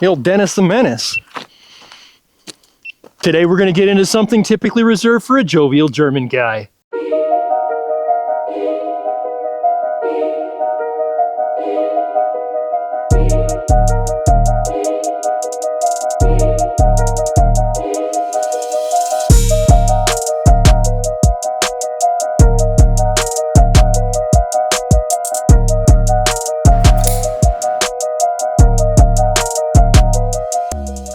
Hail Dennis the Menace. Today we're going to get into something typically reserved for a jovial German guy.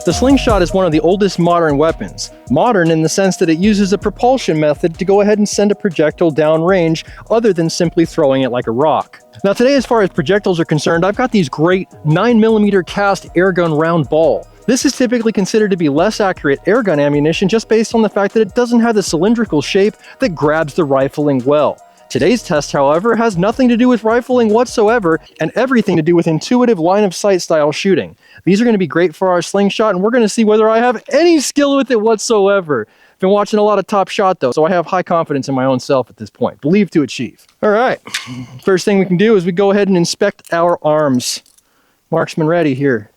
The slingshot is one of the oldest modern weapons. Modern in the sense that it uses a propulsion method to go ahead and send a projectile downrange other than simply throwing it like a rock. Now today, as far as projectiles are concerned, I've got these great 9mm cast airgun round ball. This is typically considered to be less accurate airgun ammunition just based on the fact that it doesn't have the cylindrical shape that grabs the rifling well. Today's test, however, has nothing to do with rifling whatsoever and everything to do with intuitive line of sight style shooting. These are going to be great for our slingshot, and we're going to see whether I have any skill with it whatsoever. I've been watching a lot of Top Shot though, so I have high confidence in my own self at this point. Believe to achieve. All right, first thing we can do is we go ahead and inspect our arms. Marksman ready here.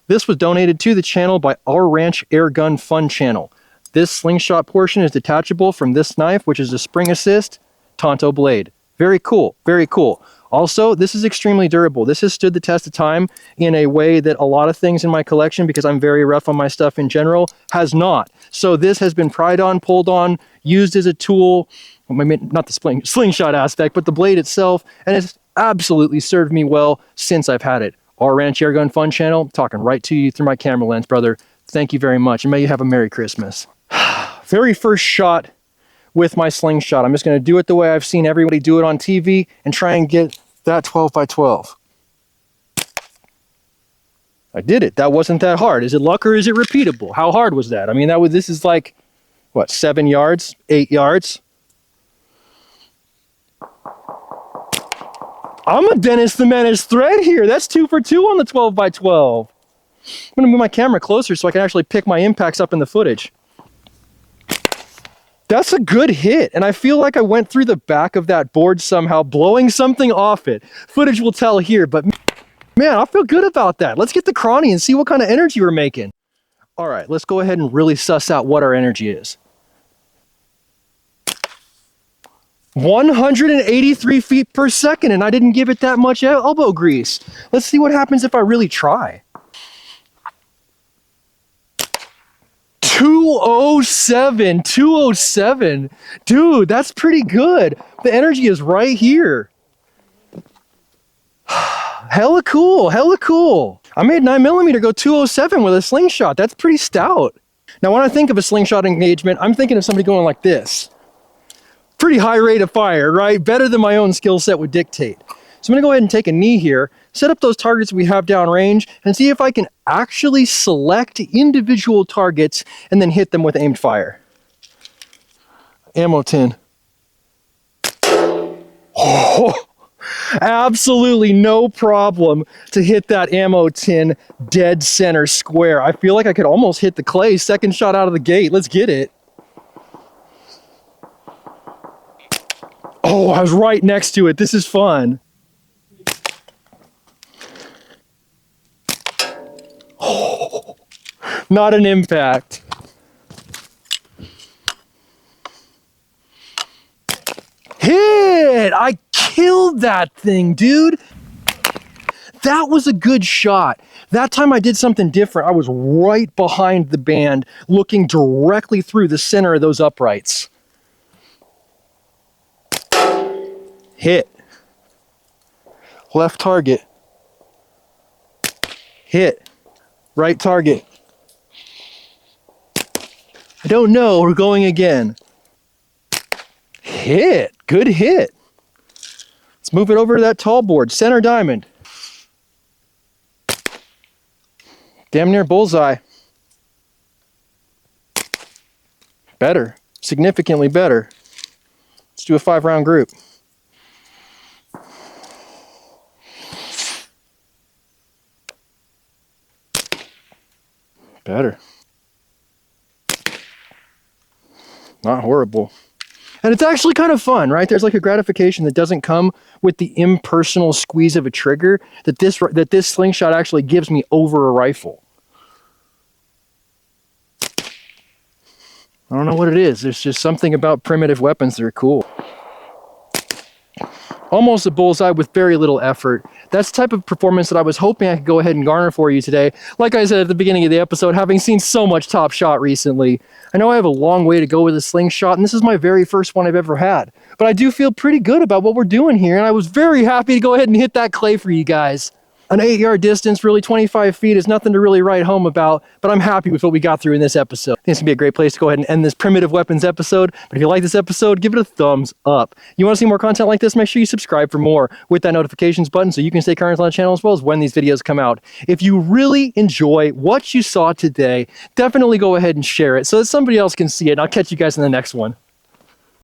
This was donated to the channel by Our Ranch Airgun Fun Channel. This slingshot portion is detachable from this knife, which is a spring assist TANTO blade. Very cool, very cool. Also, this is extremely durable. This has stood the test of time in a way that a lot of things in my collection, because I'm very rough on my stuff in general, has not. So this has been pried on, pulled on, used as a tool, not the slingshot aspect, but the blade itself, and it's absolutely served me well since I've had it. Our Ranch Airgun Fun Channel, talking right to you through my camera lens, brother. Thank you very much, and may you have a Merry Christmas. Very first shot with my slingshot. I'm just going to do it the way I've seen everybody do it on TV and try and get that 12 by 12. I did it. That wasn't that hard. Is it luck or is it repeatable? How hard was that? I mean, this is like, what, 7 yards, 8 yards? I'm a Dennis the Menace thread here. That's 2 for 2 on the 12 by 12. I'm going to move my camera closer so I can actually pick my impacts up in the footage. That's a good hit, and I feel like I went through the back of that board somehow, blowing something off it. Footage will tell here, but man, I feel good about that. Let's get the crawny and see what kind of energy we're making. All right, let's go ahead and really suss out what our energy is. 183 feet per second, and I didn't give it that much elbow grease. Let's see what happens if I really try. 207. Dude, that's pretty good. The energy is right here. Hella cool, hella cool. I made 9mm go 207 with a slingshot. That's pretty stout. Now, when I think of a slingshot engagement, I'm thinking of somebody going like this. Pretty high rate of fire, right? Better than my own skill set would dictate. So I'm gonna go ahead and take a knee here, set up those targets we have downrange, and see if I can actually select individual targets and then hit them with aimed fire. Ammo tin. Oh, absolutely no problem to hit that ammo tin dead center square. I feel like I could almost hit the clay. Second shot out of the gate. Let's get it. Oh, I was right next to it. This is fun. Oh, not an impact. Hit! I killed that thing, dude. That was a good shot. That time I did something different. I was right behind the band, looking directly through the center of those uprights. Hit. Left target. Hit. Right target. I don't know. We're going again. Hit. Good hit. Let's move it over to that tall board. Center diamond. Damn near bullseye. Better. Significantly better. Let's do a 5-round group. Better. Not horrible. And it's actually kind of fun, right? There's like a gratification that doesn't come with the impersonal squeeze of a trigger that this slingshot actually gives me over a rifle. I don't know what it is. There's just something about primitive weapons that are cool. Almost a bullseye with very little effort. That's the type of performance that I was hoping I could go ahead and garner for you today. Like I said at the beginning of the episode, having seen so much Top Shot recently, I know I have a long way to go with a slingshot, and this is my very first one I've ever had. But I do feel pretty good about what we're doing here, and I was very happy to go ahead and hit that clay for you guys. An 8-yard distance, really 25 feet, is nothing to really write home about, but I'm happy with what we got through in this episode. I think it's going to be a great place to go ahead and end this primitive weapons episode, but if you like this episode, give it a thumbs up. You want to see more content like this, make sure you subscribe for more with that notifications button so you can stay current on the channel as well as when these videos come out. If you really enjoy what you saw today, definitely go ahead and share it so that somebody else can see it, and I'll catch you guys in the next one.